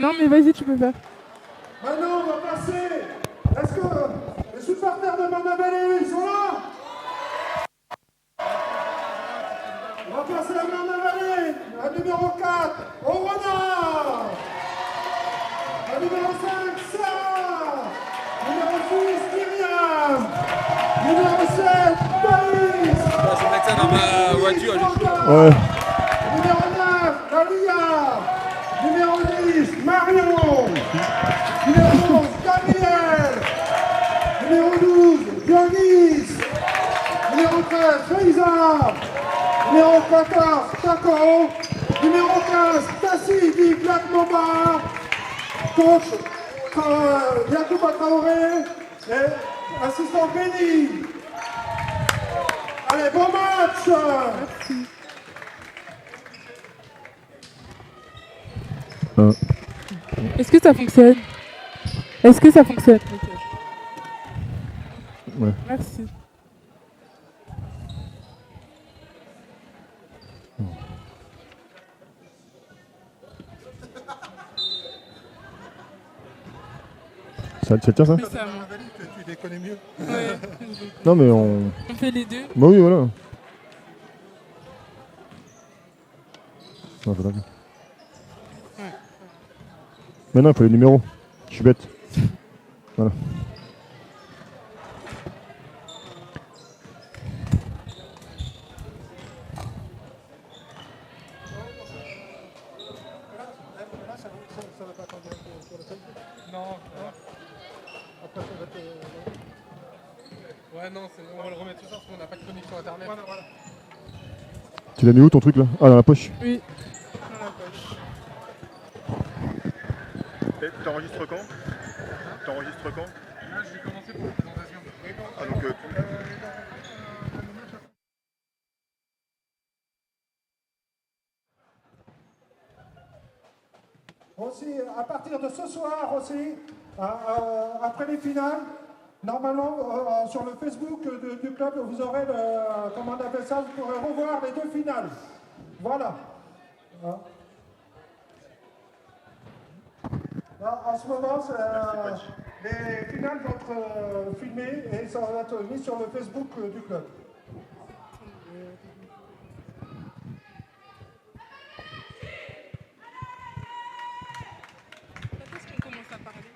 Non, mais vas-y, tu peux faire. Maintenant, on va passer. Est-ce que les supporters de Marne-la-Vallée, ils sont là? On va passer à Marne-la-Vallée, la numéro 4, au renard. La numéro 5, Sarah. Numéro 6, Myriam. Numéro 7, Thaïs. Je vais mettre ça dans ma voiture. Ouais. Numéro 9, Dalia. Numéro 10, Marion. Numéro 11, Gabriel. Numéro 12, Dionys. Numéro 13, Faiza. Numéro 14, Taco. Numéro 15, Tassi Di Black Mamba. Coach Yacouba Traoré. Et assistant Benny. Allez, bon match. Est-ce que ça fonctionne? Est-ce que ça fonctionne? Ok. Ouais. Merci. Ça te tient ça? Oui, ça va. Tu les connais mieux. Ouais. Non mais on... On fait les deux. Bah oui voilà. Non, faut d'accord. Ouais. Mais non, il faut les numéros. Je suis bête. Voilà. Non. Ouais, non, on va le remettre ce soir parce qu'on n'a pas de connexion internet. Voilà. Tu l'as mis où ton truc là? Ah, dans la poche? Oui. Dans la poche. Et t'enregistres quand? T'enregistres quand? Là, je vais commencer pour la présentation. Ah donc... Aussi, à partir de ce soir aussi, après les finales, normalement, sur le Facebook du club, vous aurez le, comment on appelle ça, vous pourrez revoir les deux finales. Voilà. En ce moment, les finales vont être filmées et ça va être mis sur le Facebook du club. Quand est-ce qu'on commence à parler?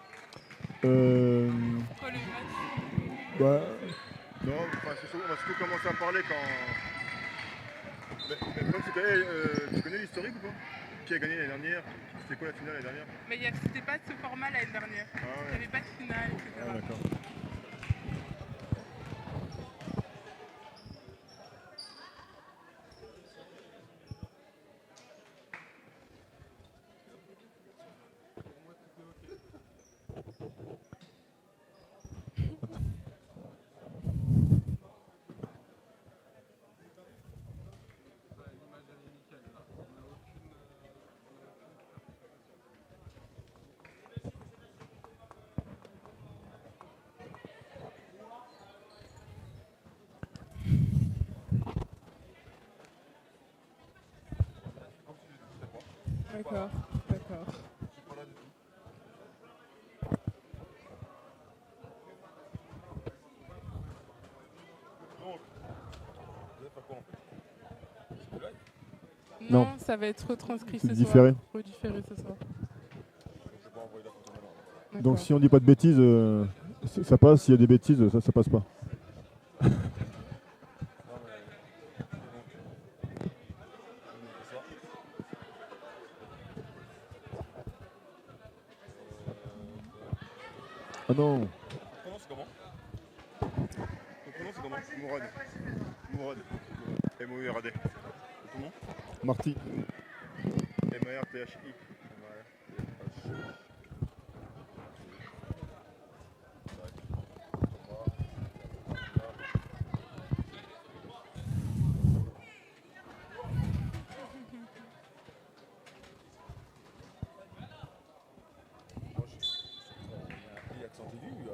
Quoi, le match? Bah... Non, enfin, on va surtout commencer à parler quand... Mais moi, tu connais l'historique ou pas? Qui a gagné l'année dernière? C'était quoi la finale l'année dernière? Mais c'était pas ce format l'année dernière. Ah ouais. Il n'y avait pas de finale, etc. Ah d'accord. D'accord, d'accord. Non, ça va être retranscrit ce différé. soir. Redifféré ce soir. Donc si on dit pas de bêtises, ça passe. S'il y a des bêtises, ça passe pas. Ah non. Ton prénom c'est comment? Ton prénom c'est comment? Mourad. Mourad. M-O-U-R-A-D. Ton nom? Marty. M-A-R-T-H-I.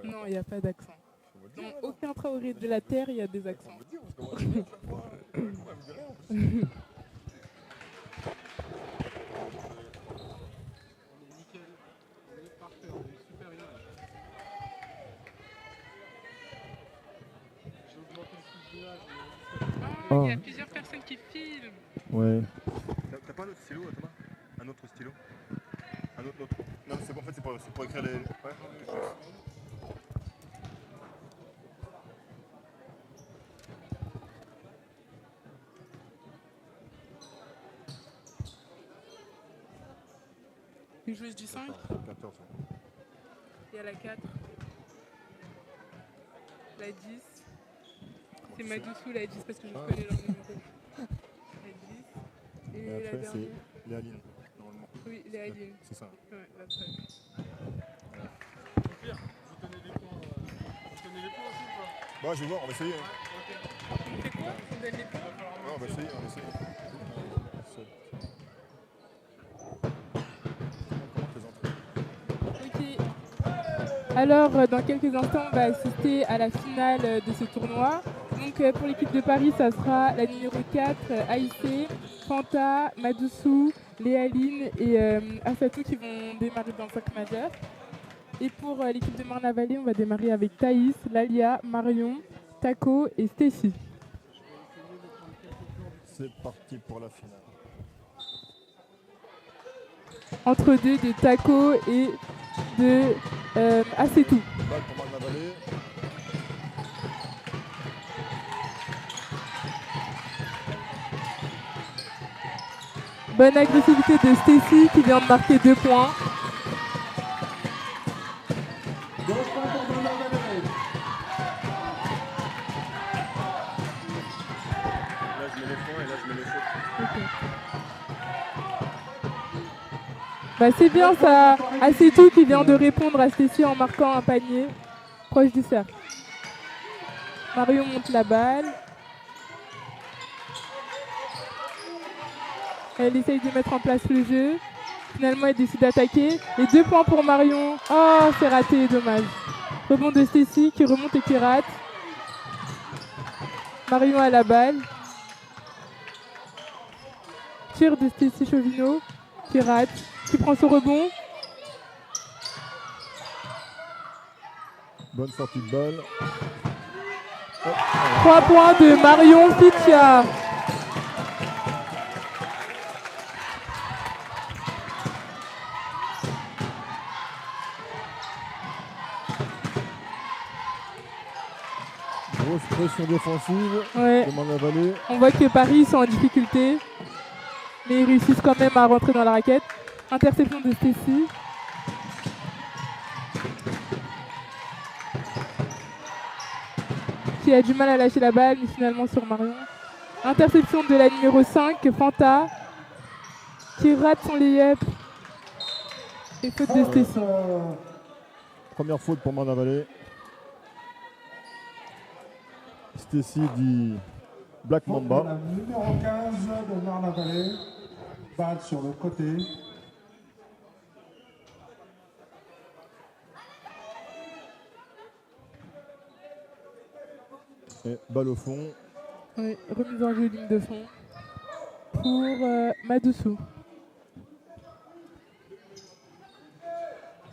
Non, il n'y a pas d'accent. Dans aucun Traoré de la Terre, il y a des accents. Oh, il y a plusieurs personnes qui filment. Ouais. T'as pas un autre stylo, Thomas? Un autre stylo? Un autre. Non, c'est bon, en fait, c'est pour écrire les. Ouais. Une joueuse du 5. 14. Il y a la 4. La 10. C'est Madoussou, la 10, parce que je connais leur numéro. La 10. Et Et la après, dernière. c'est les Aline, normalement. Oui, les Aline. C'est ça. Ouais, la 13. Au pire, vous tenez les points. Vous tenez les points aussi ou pas? Bah, je vais voir, on va essayer. On fait quoi? On donne les points? Ouais, on va essayer, on va essayer. Ok. Alors, dans quelques instants, on va assister à la finale de ce tournoi. Donc, pour l'équipe de Paris, ça sera la numéro 4, Aïssé, Fanta, Madoussou, Léaline et Assatou qui vont démarrer dans le 5 majeur. Et pour l'équipe de Marne-la-Vallée, on va démarrer avec Thaïs, Lalia, Marion, Taco et Stécie. C'est parti pour la finale. Entre deux de Taco et de Assatou. Balle pour Marne-la-Vallée. Bonne agressivité de Stécie qui vient de marquer 2 points. 2 points pour Marne-la-Vallée. Là, je mets les points et là, je mets les fautes. Bah, c'est bien ça. Assatou qui vient de répondre à Stécie en marquant un panier proche du cercle. Marion monte la balle. Elle essaye de mettre en place le jeu. Finalement, elle décide d'attaquer. Et 2 points pour Marion. Oh, c'est raté, dommage. Rebond de Stécie qui remonte et qui rate. Marion à la balle. Tir de Stécie Chauvineau qui rate, qui prend son rebond. Bonne sortie de balle. 3 points de Marion Fitia. Grosse pression défensive. Ouais. De Marne-la-Vallée. On voit que Paris sont en difficulté, mais ils réussissent quand même à rentrer dans la raquette. Interception de Stécie. Qui a du mal à lâcher la balle, mais finalement sur Marion. Interception de la numéro 5, Fanta, qui rate son layup. Et faute de Stécie. Première faute pour Marne-la-Vallée. Stécie dit Black Mamba. La numéro 15 de Marne-la-Vallée. Balle sur le côté. Et balle au fond. Oui, remise en jeu ligne de fond pour Madoussou.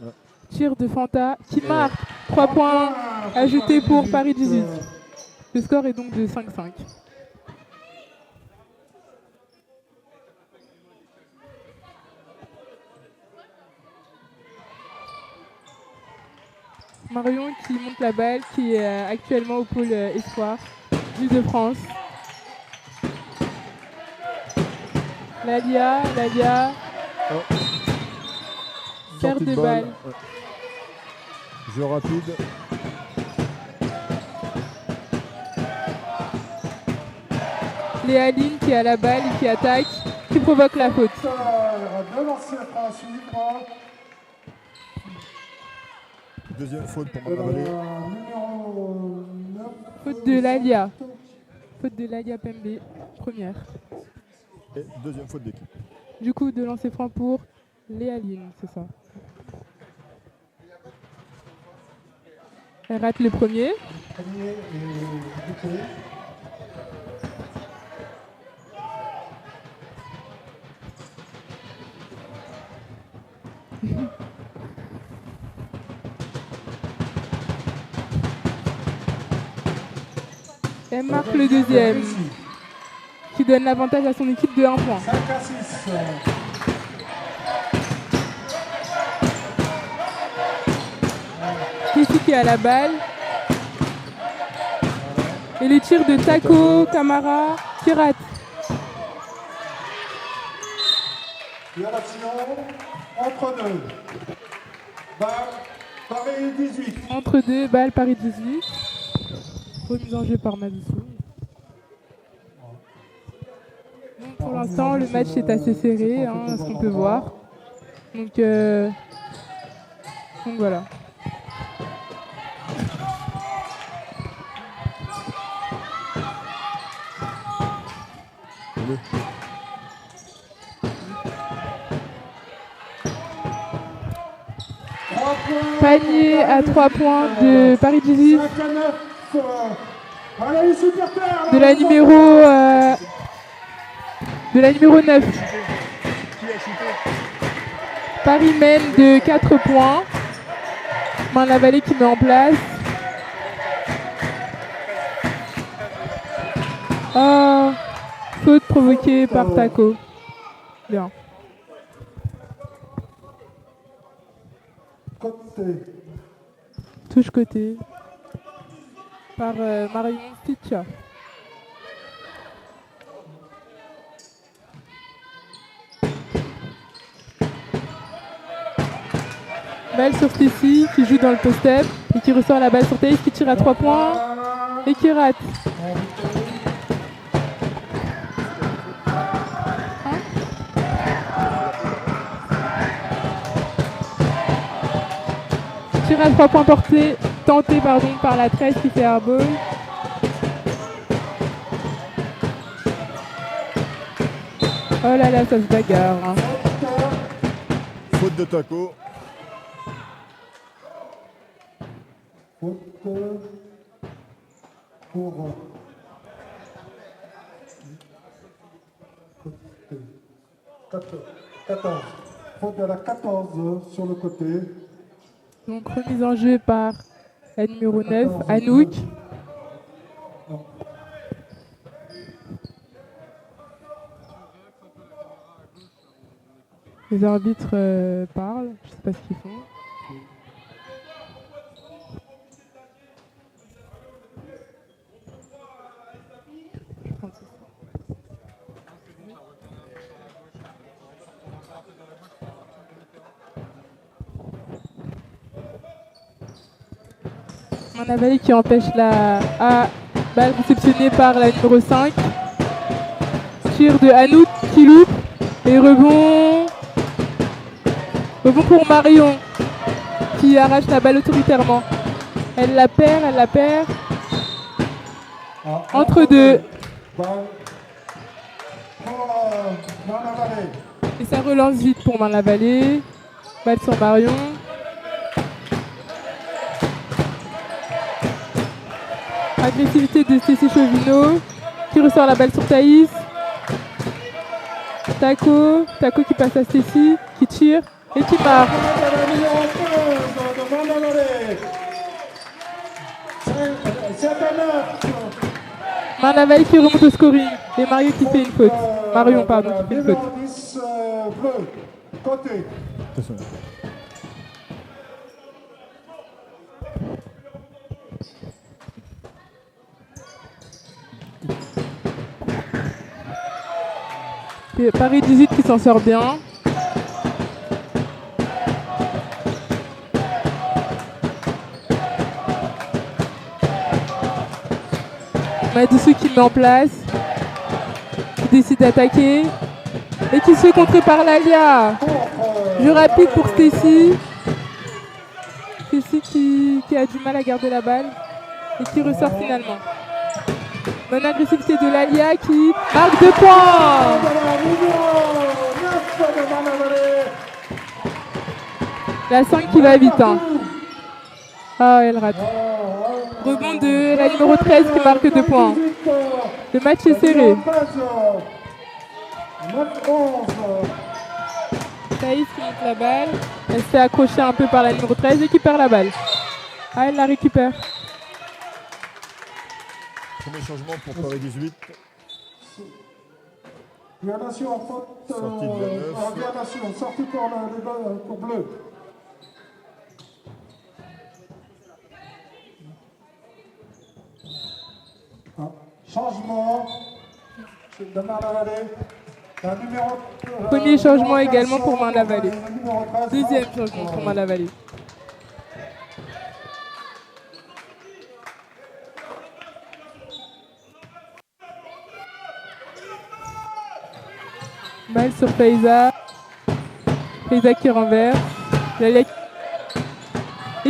Ouais. Tir de Fanta qui marque 3 points ajoutés pour Paris 18. Le score est donc de 5-5. Marion qui monte la balle, qui est actuellement au pôle espoir de France. Lalia. Oh. Perte Sortie de de balle. Ouais. Jeu rapide. Léaline qui a la balle et qui attaque, qui provoque la faute. De l'ancien France libre. Deuxième faute pour Marne-la-Vallée. Numéro 9. Faute de Lalia. Faute de Lalia Pembe, première. Et deuxième faute d'équipe. Du coup, de lancer franc pour Léaline, c'est ça. Elle rate le premier. Premier et bouclé. Elle marque le deuxième, qui donne l'avantage à son équipe de 1 point. 5 à 6. Stacy qui a la balle. Et les tirs de Taco, Camara, qui rate. Violation entre deux. Balle, Paris 18. Entre deux balles, Paris 18. Remise en jeu par Madoussou. Donc pour l'instant, le match est assez serré, hein, ce qu'on peut voir. Donc voilà. Panier à 3 points de Paris 18. 5 à 9. Allez, les supporters. De la numéro 9. Paris mène de 4 points. Marne-la-Vallée qui met en place. Oh, faute provoquée par Taco. Bien. Côté. Touche côté. Par Marion Stitcha. Balle sur Stacy qui joue dans le post-up et qui ressort la balle sur Thaïs qui tire à 3 points et qui rate. Tir à 3 points tenté par la 13 qui fait airball. Oh là là, ça se bagarre. Hein. Faute de Taco. Faute pour 14. Faute de la 14 sur le côté. Donc remise en jeu par la numéro 9, Anouk. Les arbitres parlent, je ne sais pas ce qu'ils font. Je pense que c'est ça. Marne-la-Vallée qui empêche la balle réceptionnée par la numéro 5. Tir de Anouk qui loupe. Et rebond pour Marion qui arrache la balle autoritairement. Elle la perd. Entre deux. Balle pour Marne-la-Vallée. Et ça relance vite pour Marne-la-Vallée. Balle sur Marion. Agressivité de Stacy Chauvineau qui ressort la balle sur Thaïs. Taco qui passe à Stacy, qui tire et qui marque. Marne-la-Vallée qui remonte au scoring et Marion qui fait une faute. Marion, pardon, qui fait une faute. 10 bleu, côté. Attention. Et Paris 18 qui s'en sort bien. Madoussou qui met en place, qui décide d'attaquer et qui se fait contrer par Lalia. Jeu rapide pour Stacy. Stacy qui a du mal à garder la balle et qui ressort finalement. Bonne agressivité de Lalia qui marque 2 points. La 5 qui va vite. Hein. Ah, elle rate. Rebond de la numéro 13 qui marque 2 points. Le match est serré. Thaïs qui monte la balle. Elle se fait accrocher un peu par la numéro 13 et qui perd la balle. Ah, elle la récupère. Premier changement pour Paris 18. Violation en faute. Sortie de la neuf. Violation, sortie pour bleu. Changement de Marne-la-Vallée. Premier changement également pour Marne-la-Vallée. Deuxième changement pour Marne-la-Vallée. Balle sur Faiza. Faiza qui renverse. Et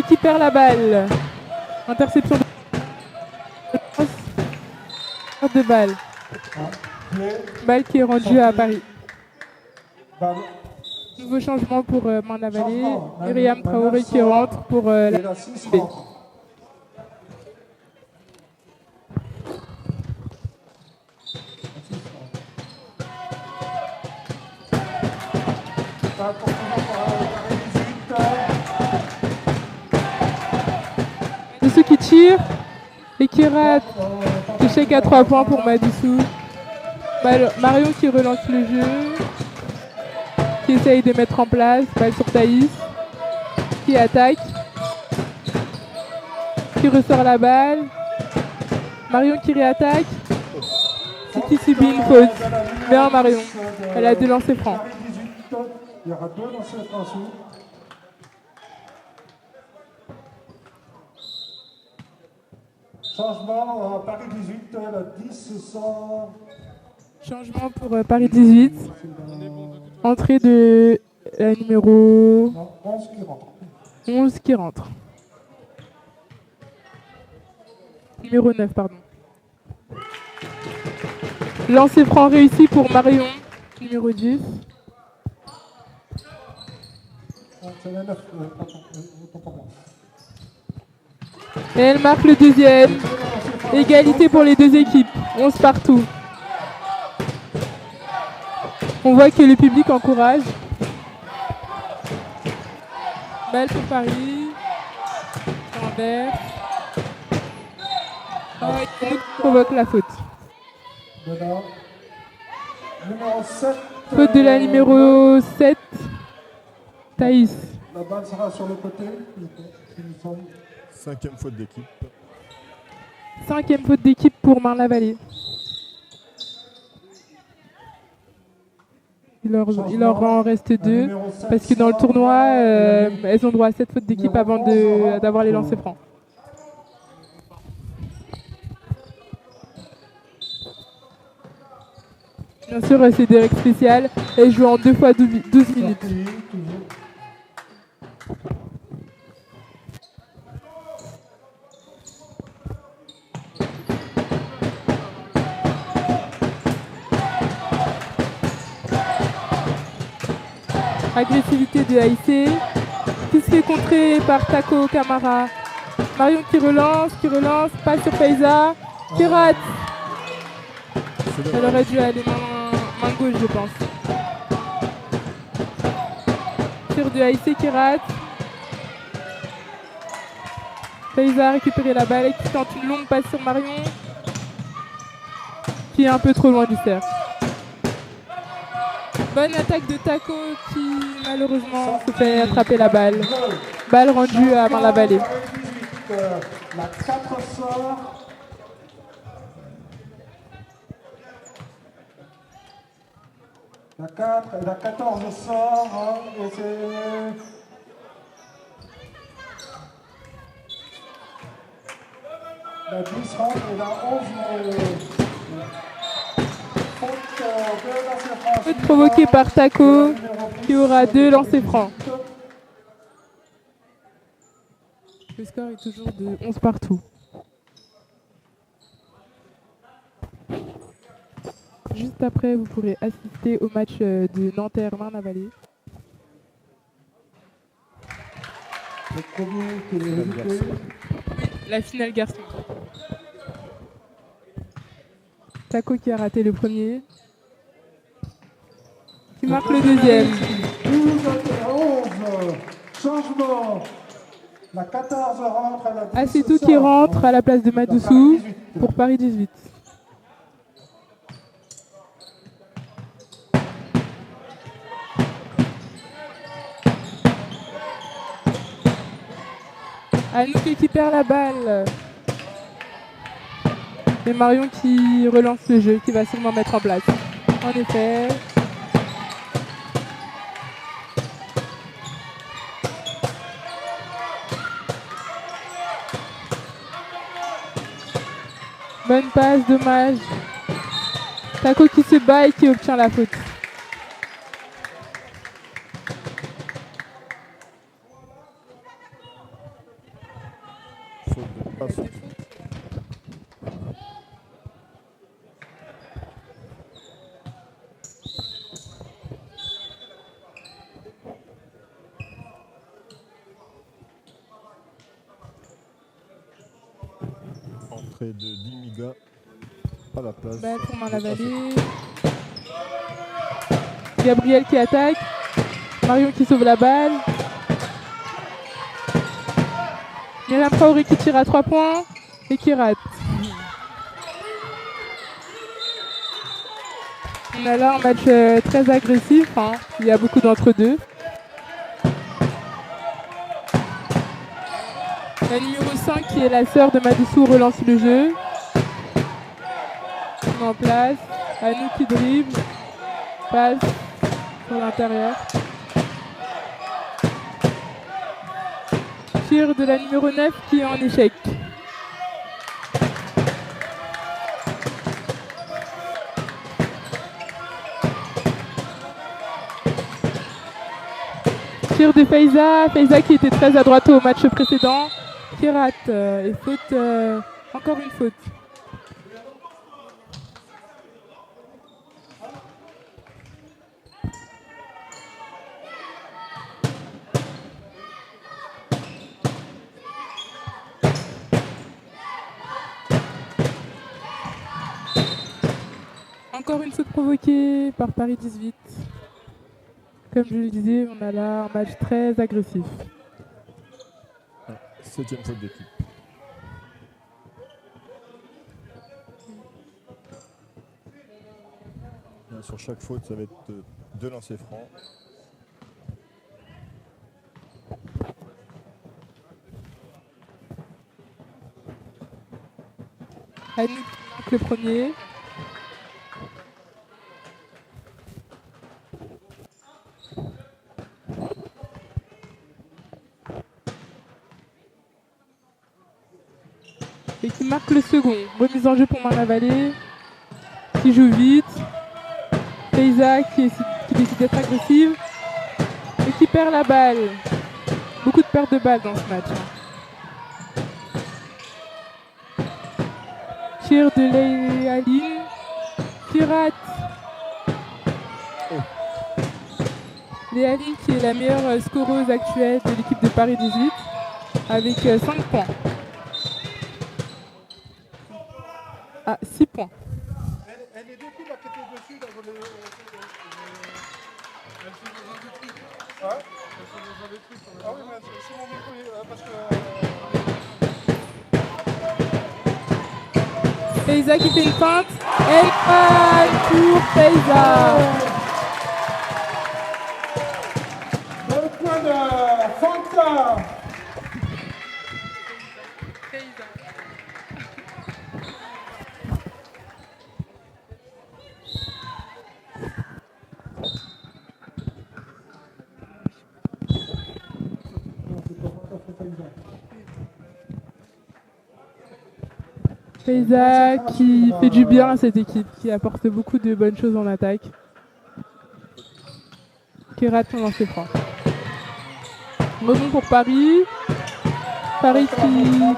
qui perd la balle. Interception de balle. Balle qui est rendue à Paris. Nouveau changement pour Marne-la-Vallée. Myriam Traoré qui rentre pour la B. Madoussou qui tire et qui rate. Échec à 3 points pour Madoussou. Marion qui relance le jeu, qui essaye de mettre en place. Balle sur Thaïs, qui attaque, qui ressort la balle. Marion qui réattaque, qui subit une faute. Bien Marion, elle a 2 lancers francs. Il y aura 2 lancers francs. Changement Paris 18, la 10 sort. Changement pour Paris 18. Entrée de la numéro 11 qui rentre. 11 qui rentre. Numéro 9, pardon. Lancer franc réussi pour Marion, numéro 10. C'est la 9, Et elle marque le deuxième. Égalité pour les deux équipes. 11 partout. On voit que le public encourage. Balle pour Paris. Envers. Il provoque la faute. Numéro 7. Faute de la numéro 7. Thaïs. La balle sera sur le côté. Cinquième faute d'équipe. 5e faute d'équipe pour Marne-la-Vallée. Il leur en reste 2 parce que dans le tournoi, elles ont droit à 7 fautes d'équipe avant d'avoir les lancers francs. Bien sûr, c'est des règles spéciales. Elles jouent en 2 fois 12 minutes. Agressivité de AIC, qui se fait contrer par Tako Camara. Marion qui relance, passe sur Faiza, qui rate. Elle aurait dû aller main gauche, je pense. Tir de AIC qui rate. Faiza a récupéré la balle et qui tente une longue passe sur Marion, qui est un peu trop loin du cercle. Bonne attaque de Tako qui malheureusement se fait attraper la balle. Balle rendue à Marne-la-Vallée. La 4 sort. La 4 et la 14 sort. Et c'est... La 10 rentre et la 11... Faute provoquée par Tako qui aura 2 lancers francs. Le score est toujours de 11 partout. Juste après, vous pourrez assister au match de Nanterre-Marne-la-Vallée. Le premier qui est résulté. La finale garçon. Tako qui a raté le premier. Qui marque le deuxième. 12 à 11. Changement. La 14 rentre à la 10. Assetou qui rentre à la place de Madoussou pour Paris 18. Anouk qui perd la balle. Et Marion qui relance le jeu, qui va seulement mettre en place. En effet. Bonne passe, dommage. Tako qui se bat et qui obtient la faute. Faute de passe. Entrée de Dimiga à la place. Balle pour Marne-la-Vallée. Gabriel qui attaque. Marion qui sauve la balle. Myriam Traoré qui tire à 3 points et qui rate. On a là un match très agressif. Hein. Il y a beaucoup d'entre-deux. La numéro 5 qui est la sœur de Madoussou relance le jeu. On est en place. Anouk qui dribble. Passe sur l'intérieur. Tir de la numéro 9 qui est en échec. Tir de Faiza. Faiza qui était très à droite au match précédent. Qui rate. Et faute. Encore une faute. Encore une faute provoquée par Paris 18. Comme je le disais, on a là un match très agressif. 7e faute d'équipe. Sur chaque faute, ça va être 2 lancers francs. Anouk le premier. Et qui marque le second. Remise en jeu pour Marne-la-Vallée. Qui joue vite. Faiza qui décide d'être agressive. Et qui perd la balle. Beaucoup de pertes de balles dans ce match. Tir de Léaline. Qui rate. Léaline qui est la meilleure scoreuse actuelle de l'équipe de Paris 18. Avec 5 points. Ah, 6 points. Elle est deux coups là qui étaient dessus. Là, Elle fait dans un des trucs. Ouais. Elle fait dans un des trucs. Ah oui, mais c'est mon micro parce que. Faiza qui fait une feinte. Elle passe pour Faiza. Le point de Fanta. Faiza qui fait du bien à cette équipe, qui apporte beaucoup de bonnes choses en attaque. Qui rate son lancer franc. Rebond pour Paris. Paris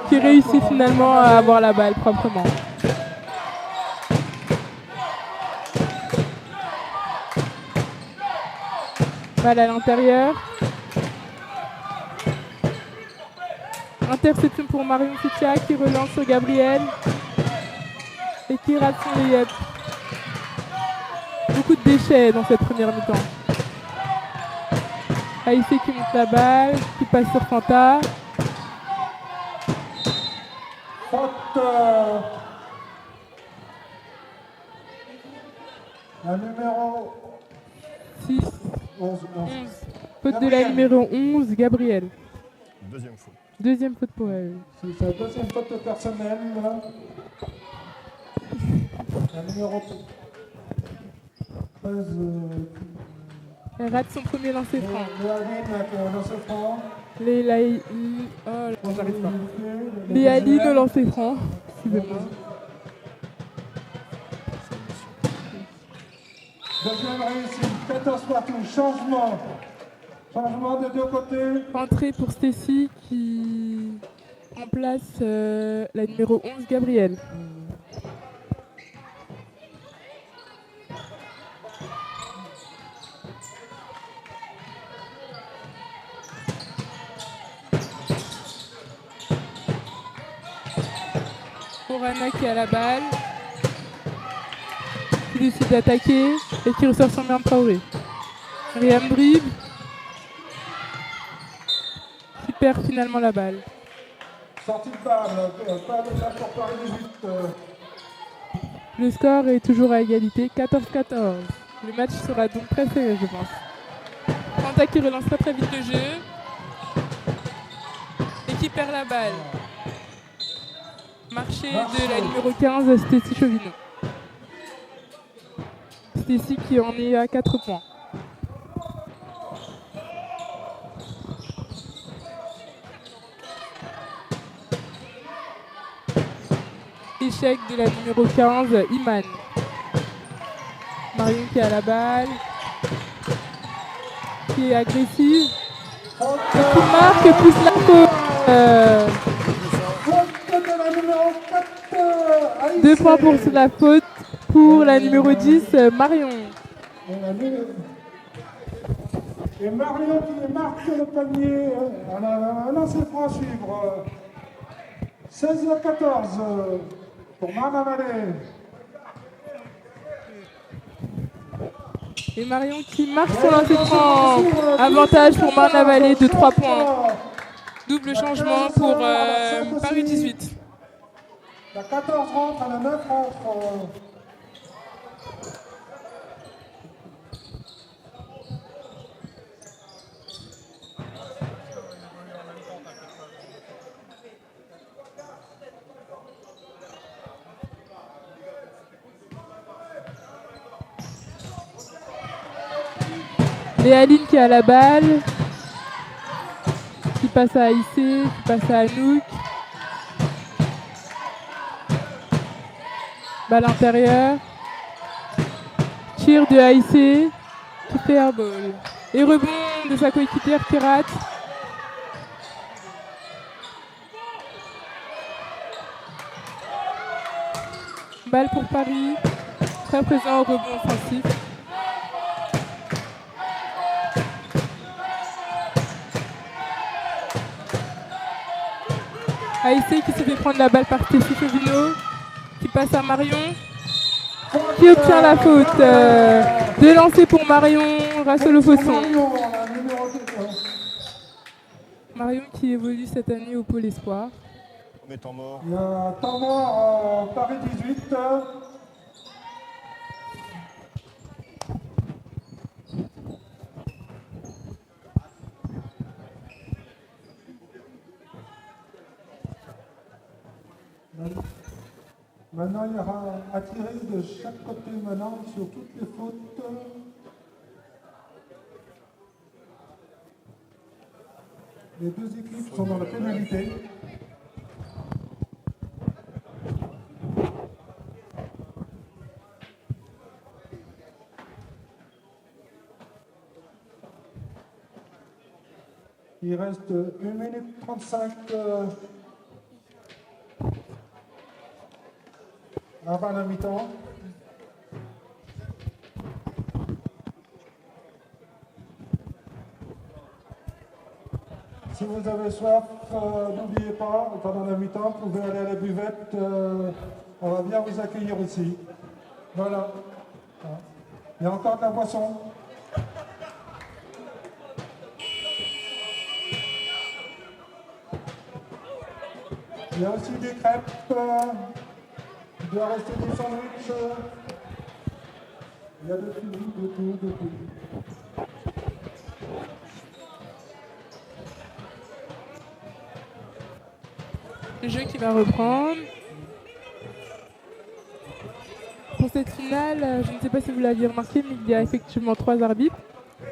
qui réussit finalement à avoir la balle proprement. Balle à l'intérieur. Interception pour Marion Fitia qui relance sur Gabriel et qui rate son layup. Beaucoup de déchets dans cette première mi-temps. Aïssé qui monte la balle, qui passe sur Fanta. La numéro 6, 11. 11. Faute de la numéro 11, Gabrielle. Deuxième faute. Deuxième faute pour elle. C'est sa deuxième faute personnelle. La numéro 13. Elle rate son premier lancer franc. Léaline qui a un lancer franc. Oh, j'arrive pas. Léaline au lancer franc. Excusez-moi. Deuxième réussite, 14 partout, changement. Changement de deux côtés. Entrée pour Stacy qui remplace la numéro 11, Gabrielle. Orana qui a la balle, qui décide d'attaquer et qui ressort son main Traoré. Riam dribble, qui perd finalement la balle. Sortie de balle, pas de balle pour Paris 18. Le score est toujours à égalité, 14-14. Le match sera donc très serré, je pense. Fanta qui relance très très vite le jeu et qui perd la balle. Marché de la numéro 15, Stacy Chauvineau. Stacy qui en est à 4 points. Échec de la numéro 15, Iman. Marion qui a la balle, qui est agressive, et qui marque, pousse la faute. Faute de la numéro 4. Aïssé. 2 points pour la faute pour la numéro 10, Marion. Et Marion qui marque le panier. Un lancer franc à suivre. 16-14 pour Marna Vallée. Et Marion qui marque son lancer franc. Avantage pour Marna Vallée de 3 points. Double changement pour Paris 18. La 14 rentre, la 9 rentre. Léaline qui a la balle, qui passe à Aïssé, qui passe à Anouk. Balle intérieure. Tir de Aïssé qui fait airball. Et rebond de sa coéquipière qui rate. Balle pour Paris. Très présent au rebond offensif. Aïssé qui se fait prendre la balle par Stacy Chauvineau, qui passe à Marion, qui obtient la faute. Deux lancers pour Marion, Rassolo-Fosson. Marion qui évolue cette année au Pôle Espoir. Premier temps mort. Il y a un temps mort Paris 18. Maintenant, il y aura à tirer de chaque côté maintenant sur toutes les fautes. Les deux équipes sont dans la pénalité. Il reste 1 minute 35 avant la mi-temps. Si vous avez soif, n'oubliez pas, pendant la mi-temps, vous pouvez aller à la buvette. On va bien vous accueillir ici. Voilà. Il y a encore de la boisson. Il y a aussi des crêpes. Il doit rester des sandwichs. Il y a de tout, de tout, de tout. Le jeu qui va reprendre. Pour cette finale, je ne sais pas si vous l'aviez remarqué, mais il y a effectivement 3 arbitres.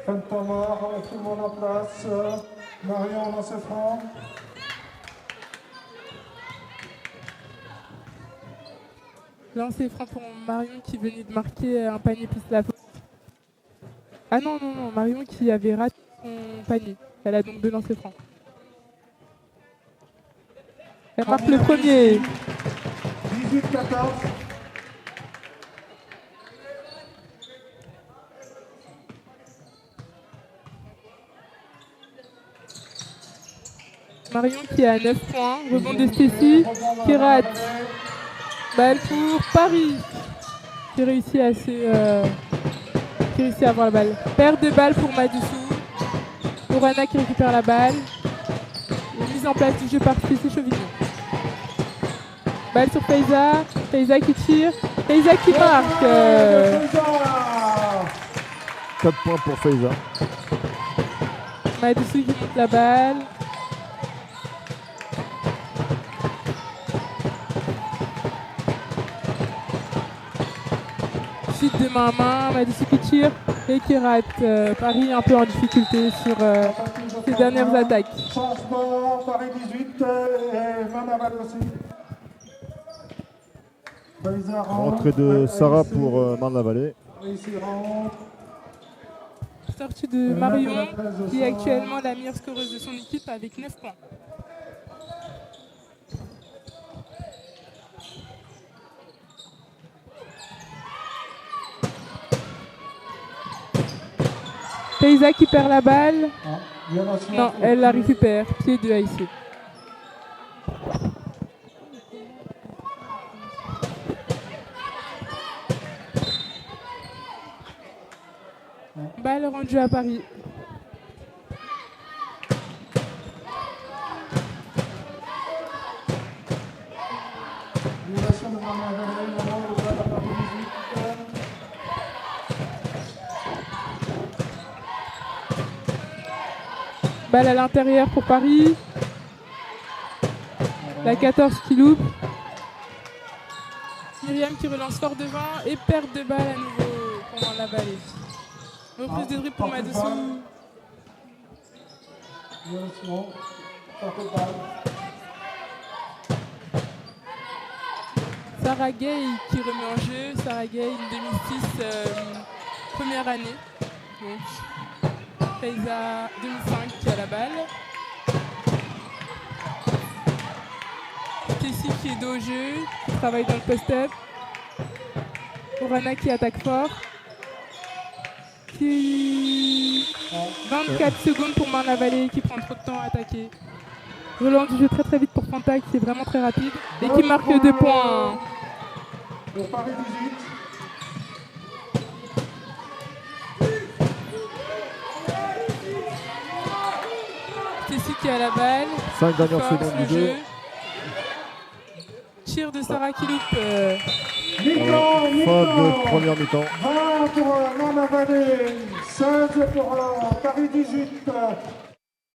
Fin de temps mort, tout le monde en place. Marion dans ses francs. Lancer franc pour Marion qui venait de marquer un panier plus la faute. Ah non, non, non, Marion qui avait raté son panier. Elle a donc 2 lancers francs. Elle marque le premier. 18-14. Marion qui a 9 points. Rebond de Stécie qui rate. Balle pour Paris qui réussit à avoir la balle. Perte de balle pour Madoussou. Orana qui récupère la balle. Et mise en place du jeu par Stécie Chauvignon. Balle sur Faiza. Faiza qui tire. Faiza qui marque. 4 points pour Faiza. Madoussou qui monte la balle. Chute de main à main, Madoussou qui tire et qui rate. Paris un peu en difficulté sur ses dernières attaques. Changement, Paris 18 et Manaval aussi. Rentrée de Sarah pour Marne-la-Vallée. Sortie de Marion qui est actuellement la meilleure scoreuse de son équipe avec 9 points. Faiza qui perd la balle. Non, elle la récupère. Pied de AIC. Balle rendue à Paris. Balle à l'intérieur pour Paris. La 14 qui loupe. Myriam qui relance fort devant et perte de balle à nouveau pendant la vallée. Reprise de dribble pour Madoussou. Sarah Gay qui remet en jeu. Sarah Gay, une 2006, première année. Donc, Faiza 2005 qui a la balle. Tessie qui est dos au jeu, qui travaille dans le post-up. Orana qui attaque fort. 24 secondes pour Marne-la-Vallée qui prend trop de temps à attaquer. Relance du jeu très très vite pour Fanta qui est vraiment très rapide et qui marque 2 points. Pour Paris 18. Tessie qui a la balle. 5 dernières secondes du jeu. Tir de Sarah qui loupe. Fin de première mi-temps. 20 pour Marne-la-Vallée, 16 pour Paris 18.